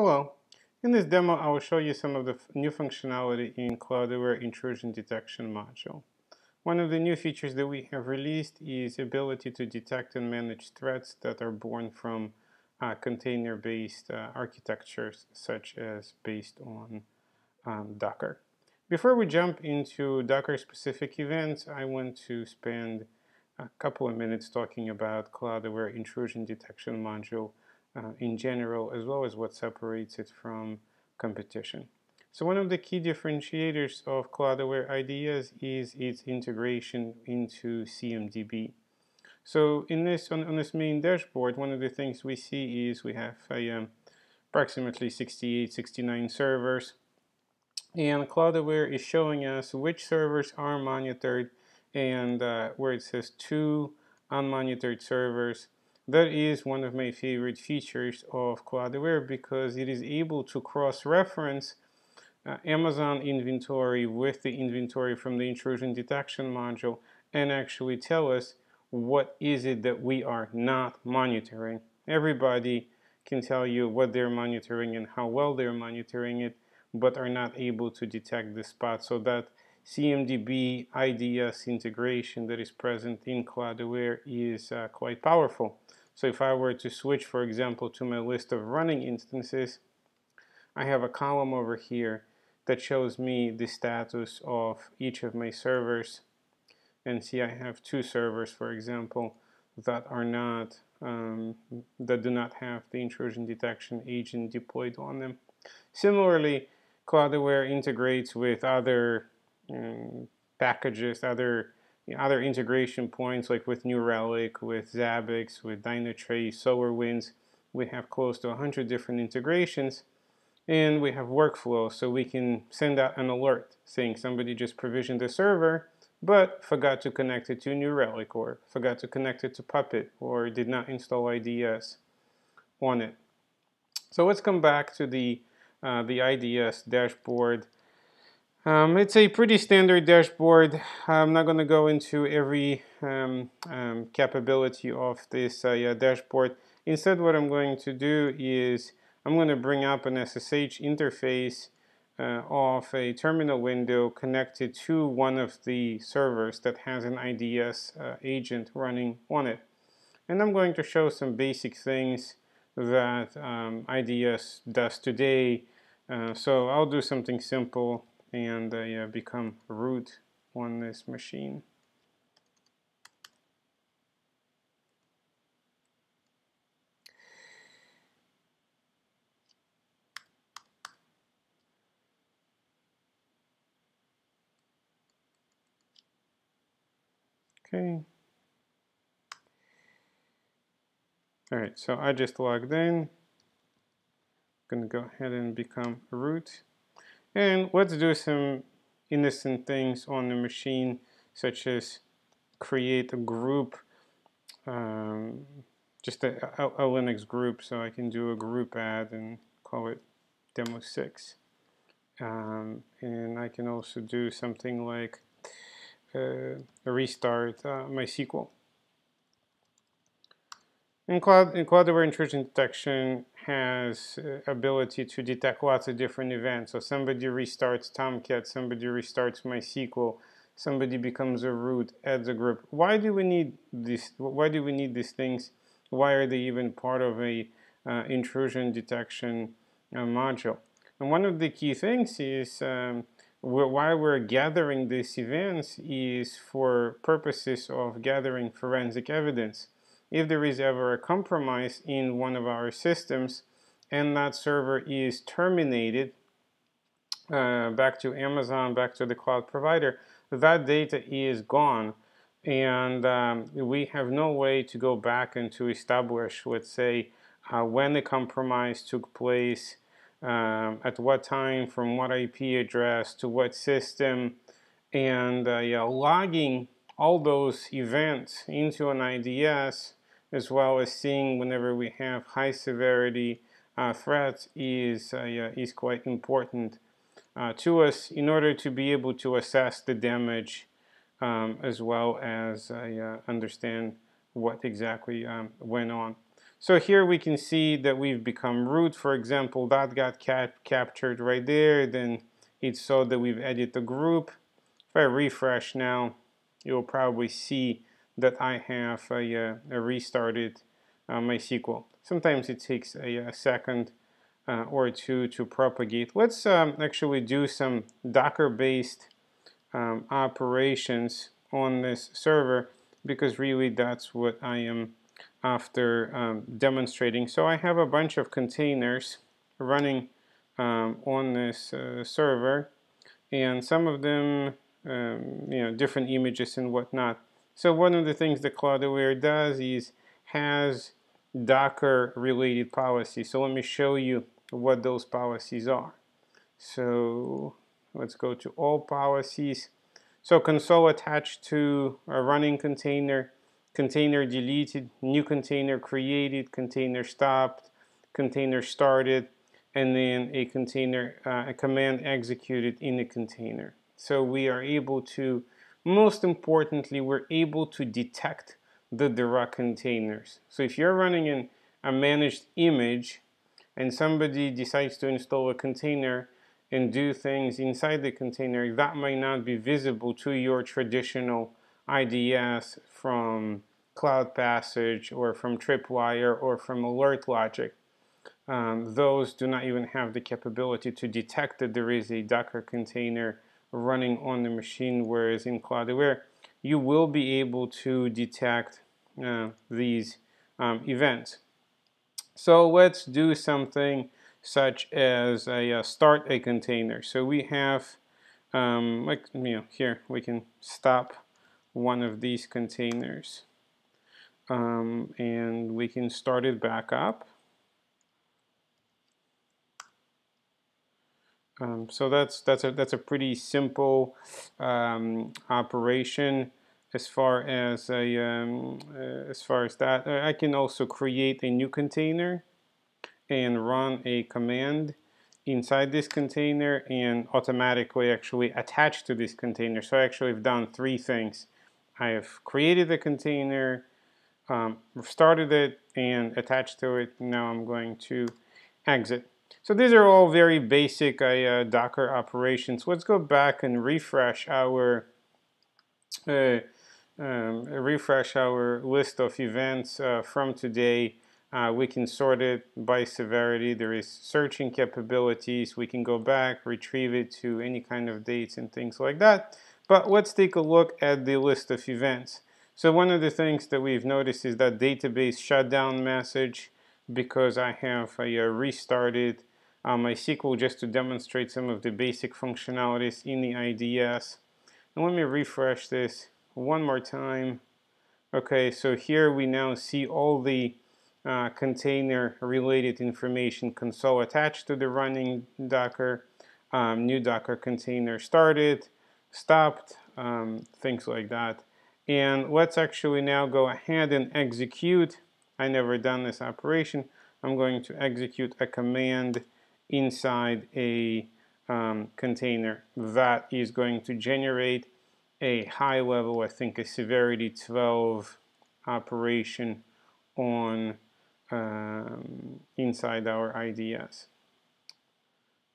Hello. In this demo, I will show you some of the new functionality in Cloudaware Intrusion Detection module. One of the new features that we have released is the ability to detect and manage threats that are born from container-based architectures, such as based on Docker. Before we jump into Docker-specific events, I want to spend a couple of minutes talking about Cloudaware Intrusion Detection module in general, as well as what separates it from competition. So one of the key differentiators of Cloudaware IDS is its integration into CMDB. So on this main dashboard, one of the things we see is we have approximately 68, 69 servers, and Cloudaware is showing us which servers are monitored, and where it says 2 unmonitored servers. That is one of my favorite features of Cloudaware because it is able to cross-reference Amazon inventory with the inventory from the intrusion detection module and actually tell us what is it that we are not monitoring. Everybody can tell you what they're monitoring and how well they're monitoring it, but are not able to detect the spot. So that CMDB IDS integration that is present in Cloudaware is quite powerful. So if I were to switch, for example, to my list of running instances, I have a column over here that shows me the status of each of my servers. And see, I have 2 servers, for example, that are not that do not have the intrusion detection agent deployed on them. Similarly, Cloudaware integrates with other packages, other integration points, like with New Relic, with Zabbix, with Dynatrace, SolarWinds. We have close to 100 different integrations, and we have workflows, so we can send out an alert saying somebody just provisioned a server but forgot to connect it to New Relic, or forgot to connect it to Puppet, or did not install IDS on it. So let's come back to the IDS dashboard. It's a pretty standard dashboard. I'm not going to go into every capability of this dashboard. Instead, what I'm going to do is I'm going to bring up an SSH interface of a terminal window connected to one of the servers that has an IDS agent running on it. And I'm going to show some basic things that IDS does today. So I'll do something simple and become root on this machine. Okay. All right, so I just logged in. I'm going to go ahead and become root. And let's do some innocent things on the machine, such as create a group, just a Linux group. So I can do a group add and call it demo 6. And I can also do something like restart MySQL. And Cloudaware Intrusion Detection has ability to detect lots of different events. So somebody restarts Tomcat, somebody restarts MySQL, somebody becomes a root, adds a group. Why do we need this? Why do we need these things? Why are they even part of a intrusion detection module? And one of the key things is why we're gathering these events is for purposes of gathering forensic evidence. If there is ever a compromise in one of our systems and that server is terminated back to Amazon, back to the cloud provider, that data is gone. And we have no way to go back and to establish, let's say, when the compromise took place, at what time, from what IP address, to what system, and logging all those events into an IDS, as well as seeing whenever we have high severity threats is quite important to us in order to be able to assess the damage, as well as understand what exactly went on. So here we can see that we've become root, for example. That got captured right there. Then it saw that we've added the group. If I refresh now, you'll probably see that I have restarted MySQL. Sometimes it takes a second or two to propagate. Let's actually do some Docker-based operations on this server, because really that's what I am after demonstrating. So I have a bunch of containers running on this server, and some of them different images and whatnot. So one of the things that Cloudaware does is has Docker related policies. So let me show you what those policies are. So let's go to all policies. So console attached to a running container, container deleted, new container created, container stopped, container started, and then a container, a command executed in a container. So we are able to, most importantly, we're able to detect the direct containers. So if you're running in a managed image and somebody decides to install a container and do things inside the container, that might not be visible to your traditional IDS from Cloud Passage or from Tripwire or from Alert Logic. Those do not even have the capability to detect that there is a Docker container running on the machine, whereas in Cloudaware you will be able to detect these events. So let's do something such as start a container. So we have here we can stop one of these containers and we can start it back up. So that's a pretty simple operation as far as that. I can also create a new container and run a command inside this container and automatically actually attach to this container. So I actually have done three things. I have created a container, started it, and attached to it. Now I'm going to exit. So these are all very basic Docker operations. Let's go back and refresh our list of events from today. We can sort it by severity. There is searching capabilities. We can go back, retrieve it to any kind of dates and things like that. But let's take a look at the list of events. So one of the things that we've noticed is that database shutdown message, because I have restarted MySQL just to demonstrate some of the basic functionalities in the IDS. And let me refresh this one more time. Okay, so here we now see all the container related information: console attached to the running Docker, new Docker container started, stopped, things like that. And let's actually now go ahead and execute. I never done this operation. I'm going to execute a command inside a container that is going to generate a high level, I think a severity 12 operation on inside our IDS.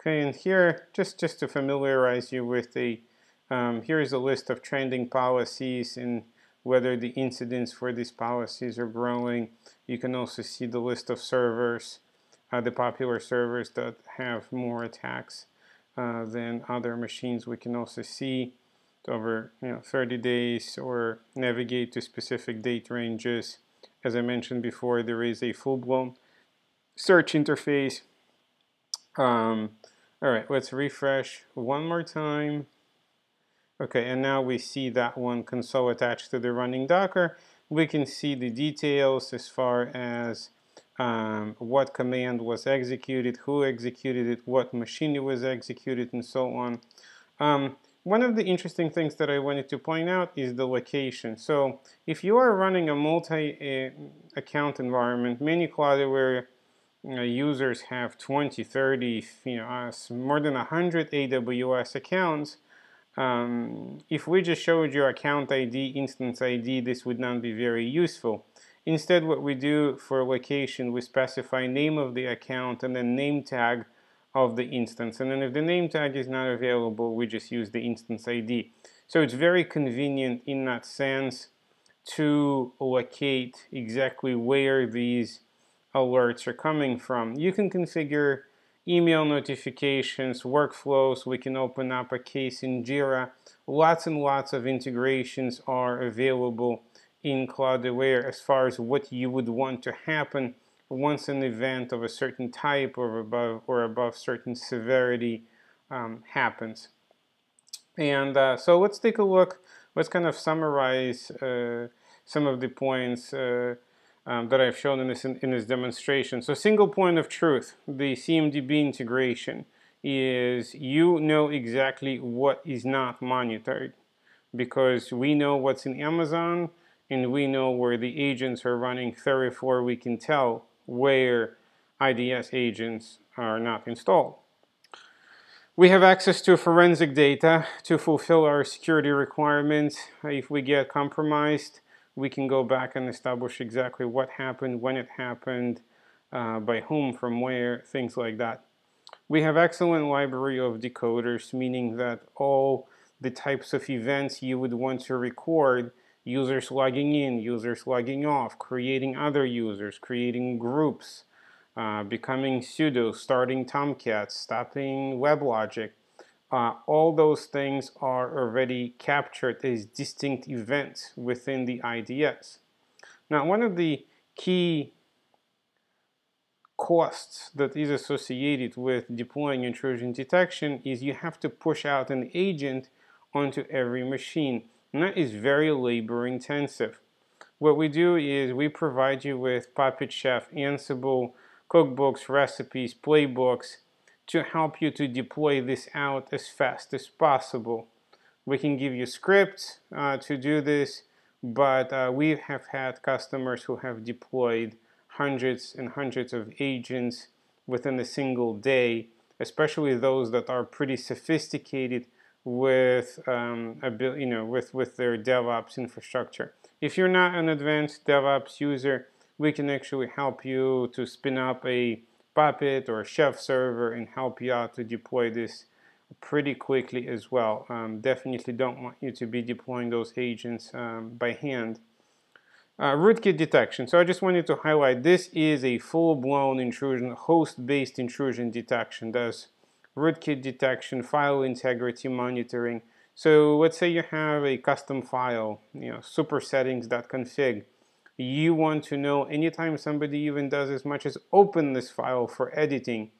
Okay, and here, just to familiarize you with the, here is a list of trending policies and whether the incidents for these policies are growing. You can also see the list of servers, the popular servers that have more attacks than other machines. We can also see over 30 days or navigate to specific date ranges. As I mentioned before, there is a full-blown search interface. All right, let's refresh one more time. Okay, and now we see that one console attached to the running Docker. We can see the details as far as what command was executed, who executed it, what machine it was executed, and so on. One of the interesting things that I wanted to point out is the location. So if you are running a multi-account environment, many Cloudaware users have 20, 30, more than 100 AWS accounts. If we just showed you account ID, instance ID, this would not be very useful. Instead, what we do for location, we specify name of the account and then name tag of the instance. And then if the name tag is not available, we just use the instance ID. So it's very convenient in that sense to locate exactly where these alerts are coming from. You can configure email notifications, workflows. We can open up a case in Jira. Lots and lots of integrations are available in Cloudaware as far as what you would want to happen once an event of a certain type or above certain severity happens. And so let's take a look. Let's kind of summarize some of the points that I've shown in this demonstration. So single point of truth, the CMDB integration, is you know exactly what is not monitored, because we know what's in Amazon and we know where the agents are running. Therefore, we can tell where IDS agents are not installed. We have access to forensic data to fulfill our security requirements. If we get compromised, we can go back and establish exactly what happened, when it happened, by whom, from where, things like that. We have excellent library of decoders, meaning that all the types of events you would want to record, users logging in, users logging off, creating other users, creating groups, becoming sudo, starting Tomcat, stopping WebLogic, all those things are already captured as distinct events within the IDS. Now, one of the key costs that is associated with deploying intrusion detection is you have to push out an agent onto every machine, and that is very labor intensive. What we do is we provide you with Puppet Chef, Ansible, cookbooks, recipes, playbooks to help you to deploy this out as fast as possible. We can give you scripts to do this, but we have had customers who have deployed hundreds and hundreds of agents within a single day, especially those that are pretty sophisticated with with their DevOps infrastructure. If you're not an advanced DevOps user, we can actually help you to spin up a Puppet or a Chef server and help you out to deploy this pretty quickly as well. Definitely don't want you to be deploying those agents by hand. Rootkit detection. So I just wanted to highlight this is a full-blown intrusion, host-based intrusion detection. Does rootkit detection, file integrity monitoring. So let's say you have a custom file, super settings.config. You want to know anytime somebody even does as much as open this file for editing,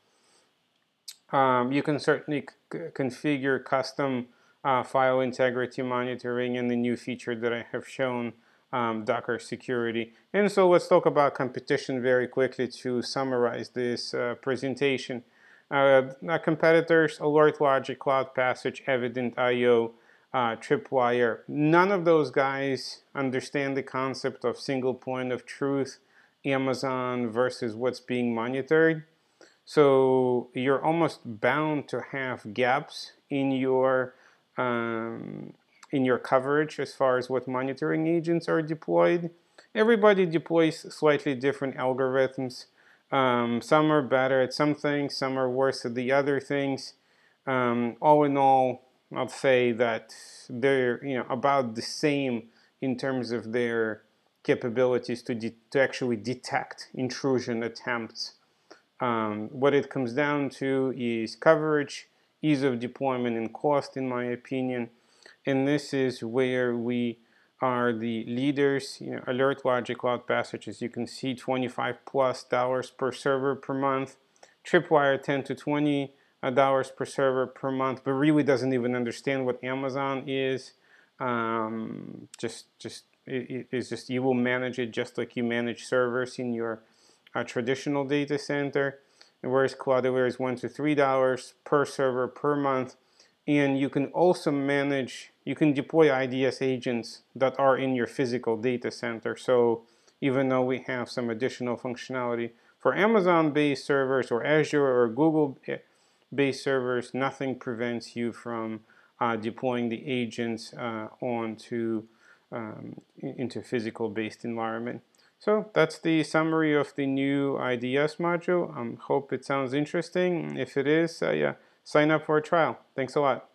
you can certainly configure custom file integrity monitoring and the new feature that I have shown, Docker security. And so let's talk about competition very quickly to summarize this presentation. Competitors, AlertLogic, CloudPassage, Evident.io, Tripwire. None of those guys understand the concept of single point of truth, Amazon versus what's being monitored. So you're almost bound to have gaps in your coverage as far as what monitoring agents are deployed. Everybody deploys slightly different algorithms. Some are better at some things, some are worse at the other things. All in all, I'll say that they're about the same in terms of their capabilities to actually detect intrusion attempts. What it comes down to is coverage, ease of deployment, and cost, in my opinion. And this is where we are the leaders. AlertLogic, CloudPassage, as you can see, $25+ per server per month. Tripwire, $10 to $20 per server per month, but really doesn't even understand what Amazon is. It's just you will manage it just like you manage servers in your traditional data center, whereas Cloudaware is $1 to $3 per server per month. And you can also you can deploy IDS agents that are in your physical data center. So even though we have some additional functionality for Amazon-based servers or Azure or Google-based servers, nothing prevents you from deploying the agents into physical-based environment. So that's the summary of the new IDS module. Hope it sounds interesting. If it is, yeah, sign up for a trial. Thanks a lot.